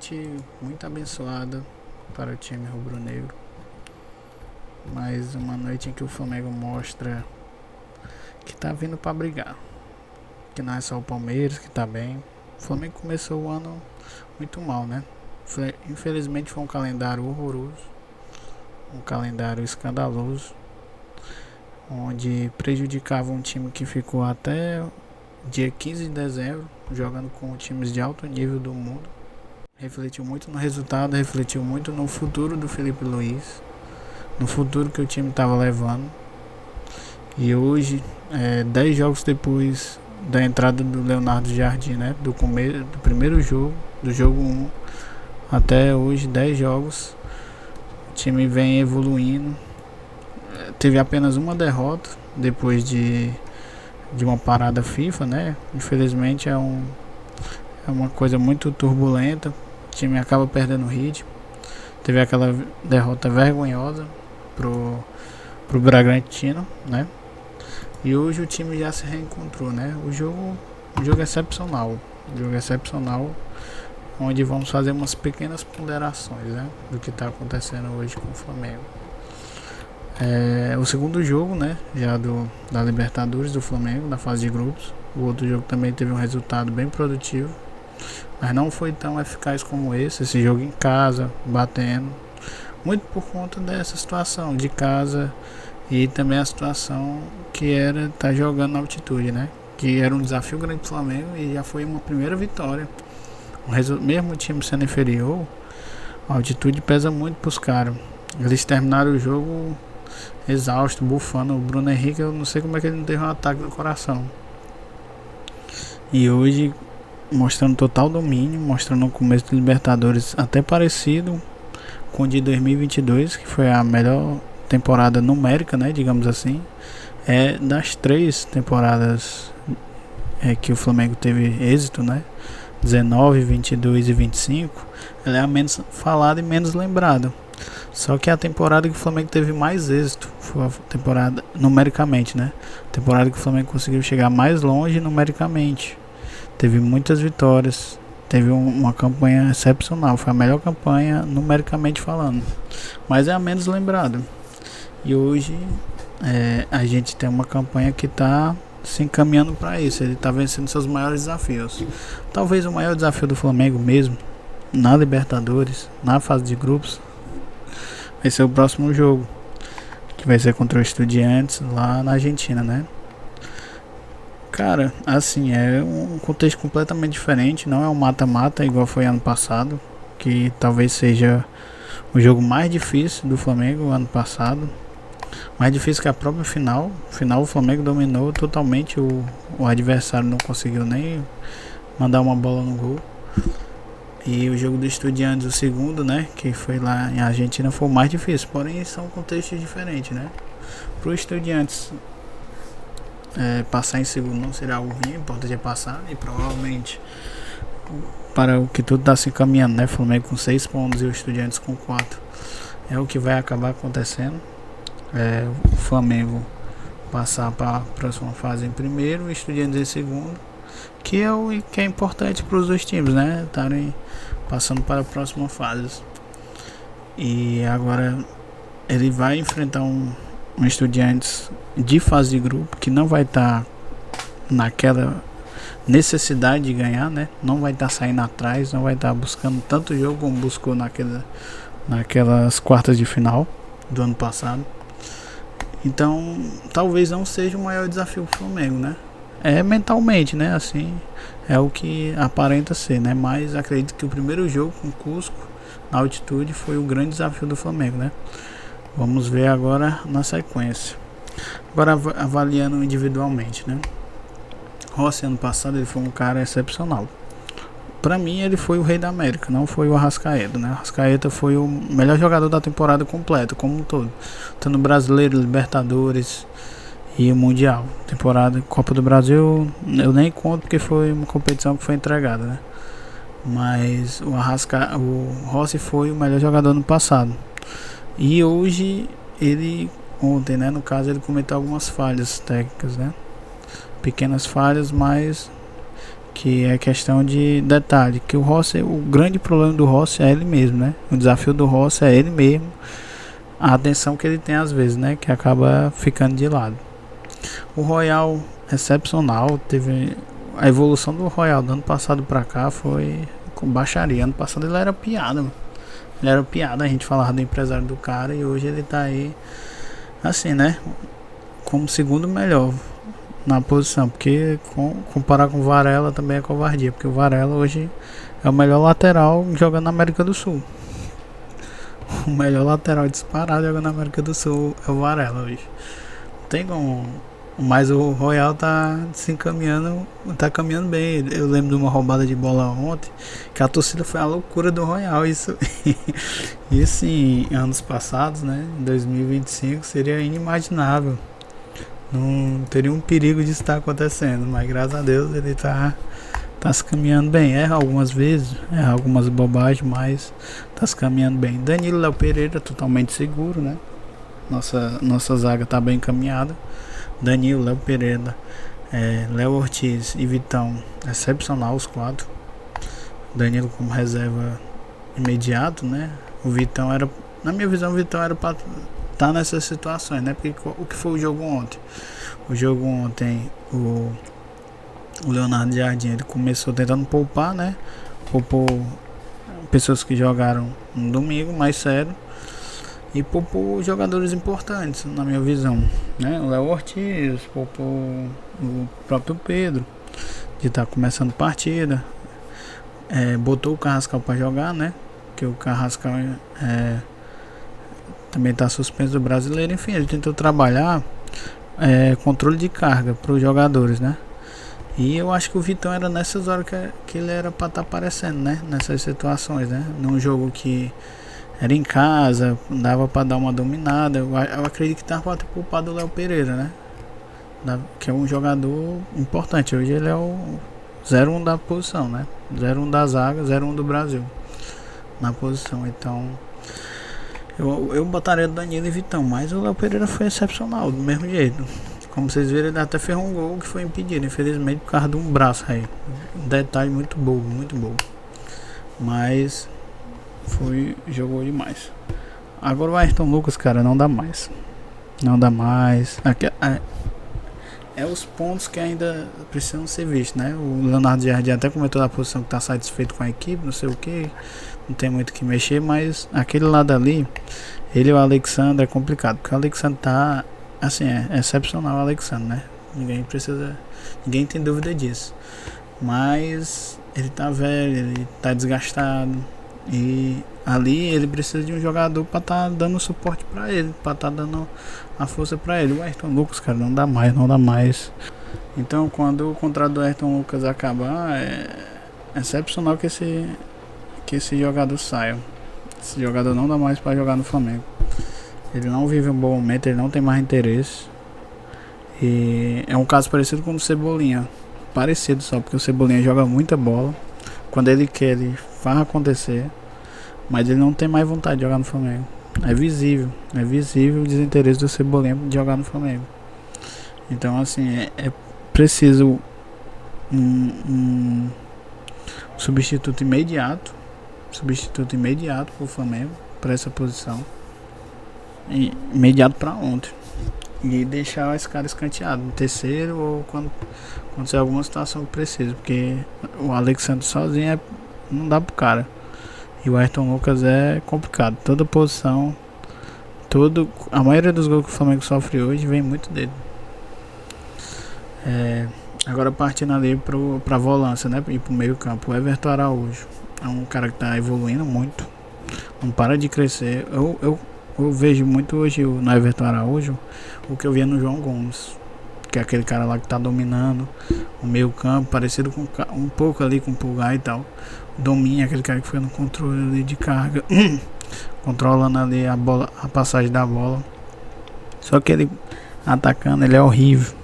noite muito abençoada para o time rubro-negro, mas uma noite em que o Flamengo mostra que tá vindo para brigar, que não é só o Palmeiras que tá bem. O Flamengo começou o ano muito mal, né? Infelizmente foi um calendário horroroso, um calendário escandaloso, onde prejudicava um time que ficou até dia 15 de dezembro jogando com times de alto nível do mundo. Refletiu muito no resultado, refletiu muito no futuro do Felipe Luiz, no futuro que o time estava levando. E hoje, 10 jogos depois da entrada do Leonardo Jardim, né, do primeiro jogo, do jogo 1 até hoje, 10 jogos, o time vem evoluindo. Teve apenas uma derrota depois de uma parada FIFA, né? Infelizmente é uma coisa muito turbulenta. O time acaba perdendo o ritmo. Teve aquela derrota vergonhosa pro Bragantino, né? E hoje o time já se reencontrou, né? O jogo é excepcional. O jogo é excepcional, onde vamos fazer umas pequenas ponderações, né, do que está acontecendo hoje com o Flamengo. O segundo jogo, né, já da Libertadores do Flamengo, na fase de grupos. O outro jogo também teve um resultado bem produtivo, mas não foi tão eficaz como esse jogo em casa, batendo, muito por conta dessa situação de casa e também a situação que era estar jogando na altitude, né, que era um desafio grande do Flamengo e já foi uma primeira vitória. Mesmo o time sendo inferior, a altitude pesa muito para os caras. Eles terminaram o jogo exausto, bufando. O Bruno Henrique, eu não sei como é que ele não teve um ataque do coração. E hoje, mostrando total domínio, mostrando o começo de Libertadores até parecido com o de 2022, que foi a melhor temporada numérica, né, digamos assim. Das 3 temporadas que o Flamengo teve êxito, né, 19, 22 e 25, ela é a menos falada e menos lembrada. Só que a temporada que o Flamengo teve mais êxito foi a temporada numericamente, né? A temporada que o Flamengo conseguiu chegar mais longe numericamente. Teve muitas vitórias, teve uma campanha excepcional, foi a melhor campanha numericamente falando, mas é a menos lembrada. E hoje a gente tem uma campanha que está se encaminhando para isso. Ele está vencendo seus maiores desafios. Talvez o maior desafio do Flamengo mesmo na Libertadores, na fase de grupos, vai ser o próximo jogo, que vai ser contra o Estudiantes lá na Argentina, né? Cara, assim, é um contexto completamente diferente. Não é um mata-mata igual foi ano passado, que talvez seja o jogo mais difícil do Flamengo ano passado, mais difícil que a própria final. Final o Flamengo dominou totalmente, o adversário não conseguiu nem mandar uma bola no gol. E o jogo do Estudiantes, o segundo, né, que foi lá em Argentina, foi o mais difícil. Porém, são contextos diferentes, né? Pro Estudiantes passar em segundo não será algo ruim, o importante é passar. E provavelmente para o que tudo está se encaminhando, né? Flamengo com 6 pontos e o Estudiantes com 4. É o que vai acabar acontecendo. O Flamengo passar para a próxima fase em primeiro, o Estudiantes em segundo, que é importante para os dois times, né, estarem passando para a próxima fase. E agora ele vai enfrentar um Estudiantes de fase de grupo que não vai estar naquela necessidade de ganhar, né, não vai estar saindo atrás, não vai estar buscando tanto jogo como buscou naquelas quartas de final do ano passado. Então, talvez não seja o maior desafio pro Flamengo, né? Mentalmente, né? Assim, é o que aparenta ser, né? Mas acredito que o primeiro jogo com o Cusco, na altitude, foi o grande desafio do Flamengo, né? Vamos ver agora na sequência. Agora avaliando individualmente, né? Rossi, ano passado, ele foi um cara excepcional. Pra mim, ele foi o rei da América, não foi o Arrascaeta, né? O Arrascaeta foi o melhor jogador da temporada completa, como um todo. Tanto Brasileiro, Libertadores e o Mundial. Temporada Copa do Brasil, eu nem conto porque foi uma competição que foi entregada, né? Mas o Rossi foi o melhor jogador no passado. E hoje, ontem, né? No caso, ele cometeu algumas falhas técnicas, né? Pequenas falhas, mas Que é questão de detalhe, que o Rossi, o grande problema do Rossi é ele mesmo, né? O desafio do Rossi é ele mesmo, a atenção que ele tem às vezes, né? Que acaba ficando de lado. O Royal, excepcional, teve a evolução do Royal do ano passado pra cá foi com baixaria. Ano passado ele era piada, mano. Ele era piada, a gente falava do empresário do cara e hoje ele tá aí, assim, né? Como segundo melhor na posição, porque comparar com o Varela também é covardia, porque o Varela hoje é o melhor lateral jogando na América do Sul. O melhor lateral disparado jogando na América do Sul é o Varela hoje. Não tem como. Mas o Royal tá se encaminhando, tá caminhando bem. Eu lembro de uma roubada de bola ontem, que a torcida foi a loucura do Royal. Isso em anos passados, né? Em 2025 seria inimaginável. Não teria um perigo de estar acontecendo, mas graças a Deus ele tá se caminhando bem. Erra algumas vezes, erra algumas bobagens, mas tá se caminhando bem. Danilo, Léo Pereira totalmente seguro, né? Nossa zaga tá bem encaminhada. Danilo, Léo Pereira, Léo Ortiz e Vitão, excepcional os 4. Danilo como reserva imediato, né? O Vitão era, na minha visão, o Vitão era para estar nessas situações, né? Porque o que foi o jogo ontem? O jogo ontem, o Leonardo Jardim, ele começou tentando poupar, né? Poupou pessoas que jogaram no domingo, mais sério. E poupou jogadores importantes, na minha visão, né? O Léo Ortiz, poupou o próprio Pedro, de estar começando partida. Botou o Carrascal para jogar, né? Que o Carrascal também está suspenso do Brasileiro. Enfim, ele tentou trabalhar controle de carga para os jogadores, né? E eu acho que o Vitão era nessas horas que ele era para estar aparecendo, né? Nessas situações, né? Num jogo que era em casa, dava pra dar uma dominada. Eu acredito que tava pra ter poupado o Léo Pereira, né? Que é um jogador importante. Hoje ele é o 0-1 da posição, né? 0-1 da zaga, 0-1 do Brasil na posição. Então eu botaria Danilo e Vitão, mas o Léo Pereira foi excepcional, do mesmo jeito. Como vocês viram, ele até fez um gol que foi impedido, infelizmente, por causa de um braço aí. Um detalhe muito bobo, muito bobo. Mas jogou demais. Agora o Ayrton Lucas, cara, não dá mais. Não dá mais. Aqui, os pontos que ainda precisam ser vistos, né? O Leonardo Jardim até comentou da posição que tá satisfeito com a equipe, não sei o que. Não tem muito o que mexer, mas aquele lado ali, ele e o Alexandre é complicado. Porque o Alexandre tá, assim, é excepcional o Alexandre, né? Ninguém tem dúvida disso. Mas ele tá velho, ele tá desgastado. E ali ele precisa de um jogador para estar dando suporte para ele, para estar dando a força para ele. O Ayrton Lucas, cara, não dá mais. Então, quando o contrato do Ayrton Lucas acabar, é excepcional que esse jogador saia. Esse jogador não dá mais para jogar no Flamengo. Ele não vive um bom momento, ele não tem mais interesse. E é um caso parecido com o Cebolinha. Parecido só, porque o Cebolinha joga muita bola. Quando ele quer, ele faz acontecer. Mas ele não tem mais vontade de jogar no Flamengo. É visível o desinteresse do Cebolinha de jogar no Flamengo. Então, assim, é preciso um substituto imediato para o Flamengo, para essa posição. Imediato para ontem. E deixar esse cara escanteado no terceiro ou quando acontecer alguma situação que precisa. Porque o Alexandre sozinho não dá pro cara. E o Ayrton Lucas é complicado. Toda posição, a maioria dos gols que o Flamengo sofre hoje vem muito dele. Agora partindo ali pra volância, né? E pro meio campo. O Everton Araújo é um cara que tá evoluindo muito. Não para de crescer. Eu vejo muito hoje no Everton Araújo o que eu via no João Gomes. Que é aquele cara lá que tá dominando o meio campo, parecido com um pouco ali com o Pulgar e tal. Domina, aquele cara que foi no controle ali de carga, controlando ali a bola, a passagem da bola. Só que ele atacando, ele é horrível.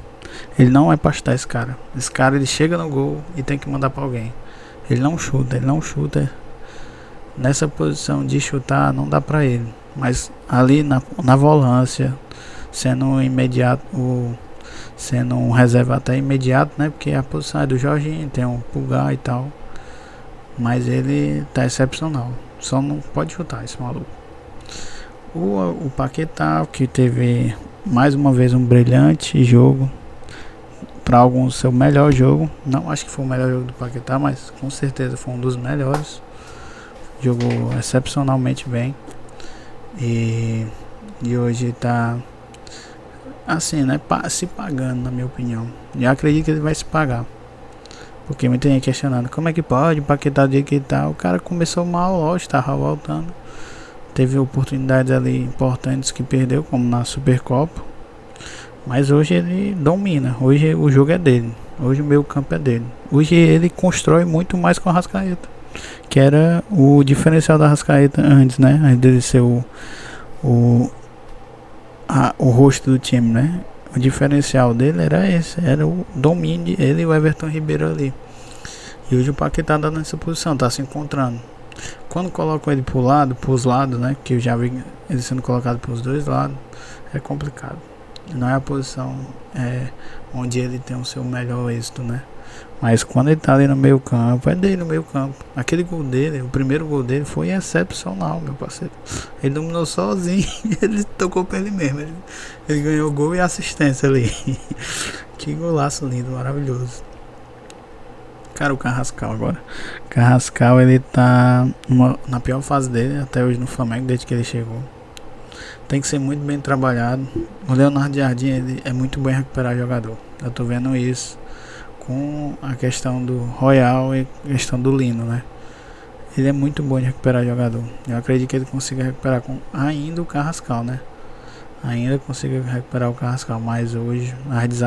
Ele não é pra chutar esse cara. Esse cara, ele chega no gol e tem que mandar pra alguém. Ele não chuta. Nessa posição de chutar, não dá pra ele. Mas ali na volância, sendo imediato, sendo um reserva até imediato, né? Porque a posição é do Jorginho, tem um Pulgar e tal. Mas ele tá excepcional. Só não pode chutar esse maluco. O Paquetá, que teve mais uma vez um brilhante jogo. Para alguns, seu melhor jogo. Não acho que foi o melhor jogo do Paquetá, mas com certeza foi um dos melhores. Jogou excepcionalmente bem. E hoje tá assim, né? Se pagando, na minha opinião. E acredito que ele vai se pagar. Porque muita gente questionando como é que pode, Paquetá do jeito que tá. O cara começou mal, lógico, tava voltando. Teve oportunidades ali importantes que perdeu, como na Supercopa. Mas hoje ele domina. Hoje o jogo é dele. Hoje o meio campo é dele. Hoje ele constrói muito mais com a Arrascaeta. Que era o diferencial da Arrascaeta antes, né? Antes dele ser o rosto do time, né? O diferencial dele era esse. Era o domínio ele e o Everton Ribeiro ali. E hoje o Paquetá tá nessa posição, tá se encontrando. Quando colocam ele pros lados, né? Que eu já vi ele sendo colocado pros dois lados, é complicado. Não é a posição onde ele tem o seu melhor êxito, né? Mas quando ele tá ali no meio campo, é dele no meio campo. Aquele gol dele, o primeiro gol dele foi excepcional, meu parceiro. Ele dominou sozinho, ele tocou pra ele mesmo. Ele ganhou o gol e assistência ali. Que golaço lindo, maravilhoso. Cara, o Carrascal agora. Carrascal, ele tá na pior fase dele até hoje no Flamengo, desde que ele chegou. Tem que ser muito bem trabalhado. O Leonardo Jardim, ele é muito bom em recuperar jogador. Eu tô vendo isso com a questão do Royal e a questão do Lino, né? Ele é muito bom em recuperar jogador. Eu acredito que ele consiga recuperar com ainda o Carrascal, né? Ainda consiga recuperar o Carrascal, mas hoje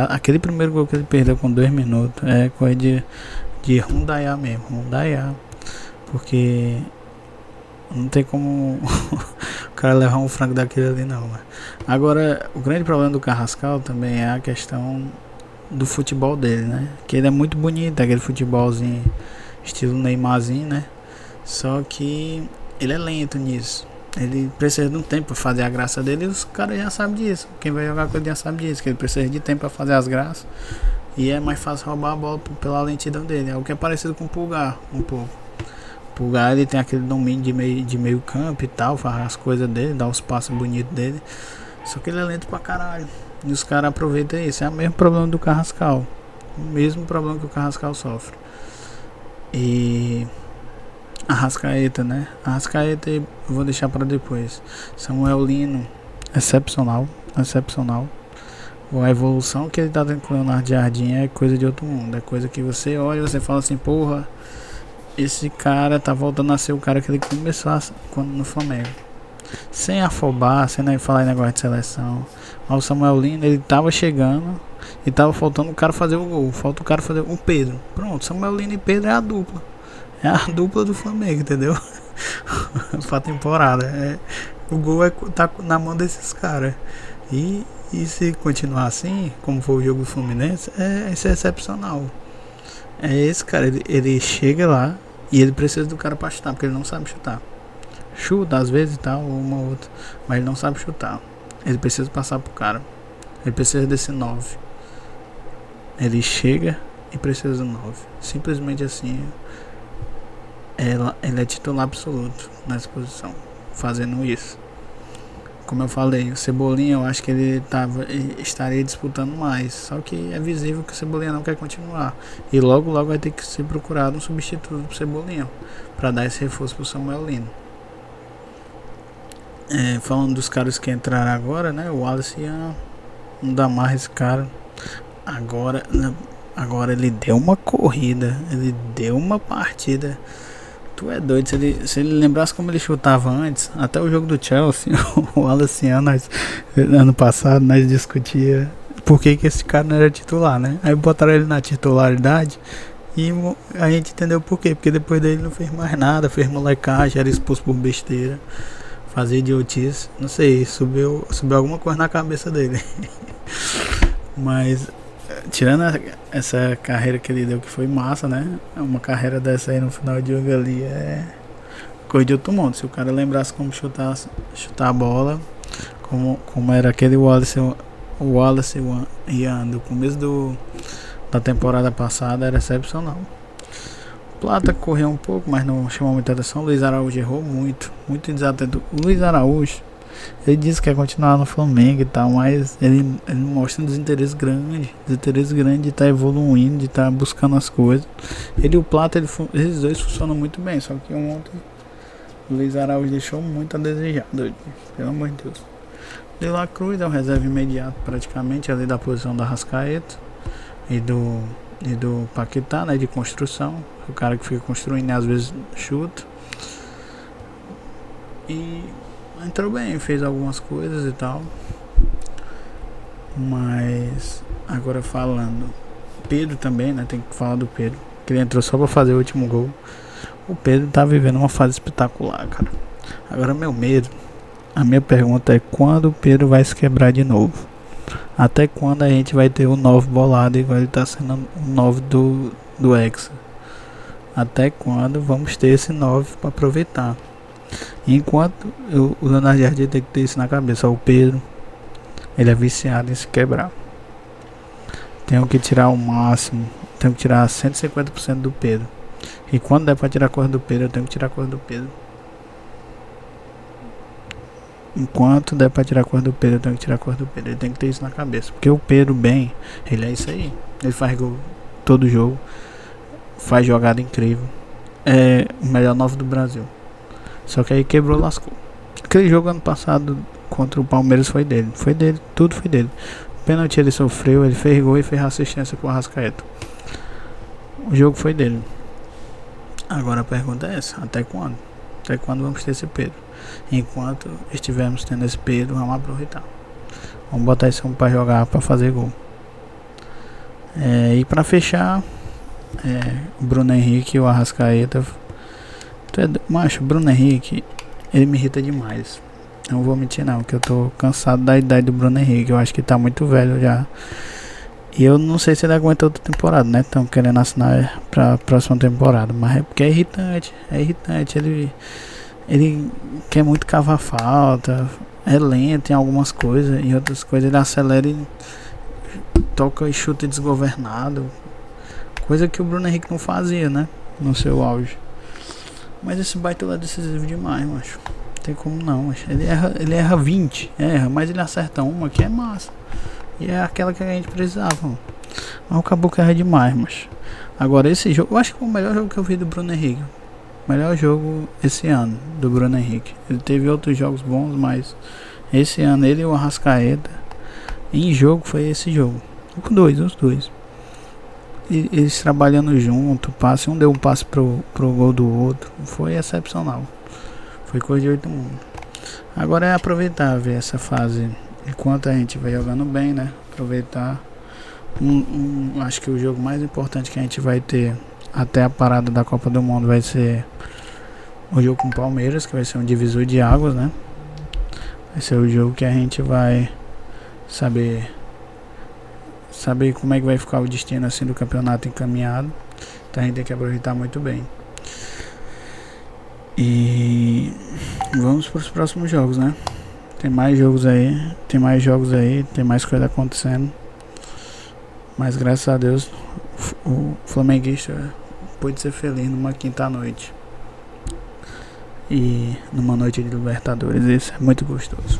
aquele primeiro gol que ele perdeu com 2 minutos é coisa de rundaiar mesmo, rundaiar, porque não tem como o cara levar um frango daquele ali não, né? Agora, o grande problema do Carrascal também é a questão do futebol dele, né? Que ele é muito bonito, aquele futebolzinho estilo Neymarzinho, né? Só que ele é lento nisso. Ele precisa de um tempo para fazer a graça dele, e os caras já sabem disso. Quem vai jogar com ele já sabe disso, que ele precisa de tempo para fazer as graças. E é mais fácil roubar a bola pela lentidão dele. É o que é parecido com o Pulgar, um pouco. O Pulgar, ele tem aquele domínio de meio campo e tal, faz as coisas dele, dá os passos bonitos dele. Só que ele é lento pra caralho. E os caras aproveitam isso. É o mesmo problema do Carrascal. O mesmo problema que o Carrascal sofre. E Arrascaeta, né? Arrascaeta eu vou deixar para depois. Samuel Lino, excepcional, excepcional. A evolução que ele tá tendo com o Leonardo Jardim é coisa de outro mundo. É coisa que você olha e você fala assim, porra, esse cara tá voltando a ser o cara que ele começou quando no Flamengo. Sem afobar, sem falar em negócio de seleção. Mas o Samuel Lino, ele tava chegando e tava faltando o cara fazer o gol. Falta o cara fazer o Pedro. Pronto, Samuel Lino e Pedro é a dupla. É a dupla do Flamengo, entendeu? Pra temporada. O gol tá na mão desses caras. E se continuar assim, como foi o jogo do Fluminense, isso é excepcional. É esse cara, ele chega lá e ele precisa do cara pra chutar, porque ele não sabe chutar. Chuta às vezes e tal, uma ou outra, mas ele não sabe chutar. Ele precisa passar pro cara. Ele precisa desse 9. Ele chega e precisa do 9. Simplesmente assim. Ele é titular absoluto nessa posição, fazendo isso. Como eu falei, o Cebolinha, eu acho que ele estaria disputando mais. Só que é visível que o Cebolinha não quer continuar. E logo vai ter que ser procurado um substituto pro Cebolinha, para dar esse reforço pro Samuel Lino. Falando dos caras que entraram agora, né? O Wallace não dá mais esse cara. Agora ele deu uma corrida, ele deu uma partida. Tu é doido, se ele lembrasse como ele chutava antes, até o jogo do Chelsea, o Wallace ano passado, nós discutia por que esse cara não era titular, né? Aí botaram ele na titularidade e a gente entendeu por quê, porque depois dele não fez mais nada, fez molecagem, era expulso por besteira, fazia idiotice, não sei, subiu alguma coisa na cabeça dele. Mas tirando essa carreira que ele deu, que foi massa, né? Uma carreira dessa aí no final de jogo ali é coisa de outro mundo. Se o cara lembrasse como chutar a bola, como era aquele Wallace O Wallace e Ian do começo da temporada passada era excepcional. O Plata correu um pouco, mas não chamou muita atenção. O Luiz Araújo errou muito desatento. O Luiz Araújo, ele disse que quer continuar no Flamengo e tal, mas ele mostra um desinteresse grande de estar evoluindo, de estar buscando as coisas. Ele e o Plata, eles dois funcionam muito bem, só que ontem o Luiz Araújo deixou muito a desejar, doido, pelo amor de Deus. De La Cruz é o reserva imediato praticamente ali da posição da Arrascaeta e do Paquetá, né, de construção. O cara que fica construindo e às vezes chuta. E entrou bem, fez algumas coisas e tal. Mas agora falando, Pedro também, né? Tem que falar do Pedro, que ele entrou só pra fazer o último gol. O Pedro tá vivendo uma fase espetacular, cara. Agora meu medo, a minha pergunta é quando o Pedro vai se quebrar de novo? Até quando a gente vai ter o 9 bolado igual ele tá sendo o 9 do Hexa? Até quando vamos ter esse 9 para aproveitar? Enquanto o Leonardo Jardim tem que ter isso na cabeça. O Pedro, ele é viciado em se quebrar. Tenho que tirar o máximo. Tenho que tirar 150% do Pedro. E quando der para tirar a coisa do Pedro, eu tenho que tirar a coisa do Pedro. Enquanto der pra tirar a coisa do Pedro, eu tenho que tirar a coisa do Pedro. Ele tem que ter isso na cabeça. Porque o Pedro, bem, ele é isso aí. Ele faz gol todo jogo. Faz jogada incrível. É o melhor 9 do Brasil. Só que aí quebrou, lascou. Aquele jogo ano passado contra o Palmeiras foi dele. Foi dele, tudo foi dele. O pênalti ele sofreu, ele fez gol e fez assistência pro Arrascaeta. O jogo foi dele. Agora a pergunta é essa: até quando? Até quando vamos ter esse Pedro? Enquanto estivermos tendo esse Pedro, vamos aproveitar. Vamos botar esse homem pra jogar, pra fazer gol. E pra fechar, o Bruno Henrique e o Arrascaeta. Macho, o Bruno Henrique, ele me irrita demais. Não vou mentir não, que eu tô cansado da idade do Bruno Henrique. Eu acho que tá muito velho já. E eu não sei se ele aguenta outra temporada, né? Estão querendo assinar pra próxima temporada. Mas é porque é irritante. Ele quer muito cavar falta. É lento em algumas coisas. Em outras coisas ele acelera e toca e chuta desgovernado. Coisa que o Bruno Henrique não fazia, né? No seu auge. Mas esse baita é decisivo demais, macho. Não tem como não, macho. Ele erra 20. Mas ele acerta uma que é massa. E é aquela que a gente precisava, mano. Mas o Caboclo erra demais, macho. Agora esse jogo, eu acho que é o melhor jogo que eu vi do Bruno Henrique. Melhor jogo esse ano do Bruno Henrique. Ele teve outros jogos bons, mas esse ano ele e o Arrascaeta em jogo foi esse jogo. Os dois. E eles trabalhando junto, um deu um passe pro gol do outro. Foi excepcional. Foi coisa de 8 mundo. Agora é aproveitar, ver essa fase. Enquanto a gente vai jogando bem, né? Aproveitar. Acho que o jogo mais importante que a gente vai ter até a parada da Copa do Mundo vai ser o jogo com o Palmeiras, que vai ser um divisor de águas, né? Vai ser o jogo que a gente vai saber como é que vai ficar o destino assim do campeonato encaminhado. Então a gente tem que aproveitar muito bem. E vamos para os próximos jogos, né? Tem mais jogos aí, tem mais coisa acontecendo. Mas graças a Deus o flamenguista pôde ser feliz numa quinta-noite. E numa noite de Libertadores. Isso é muito gostoso.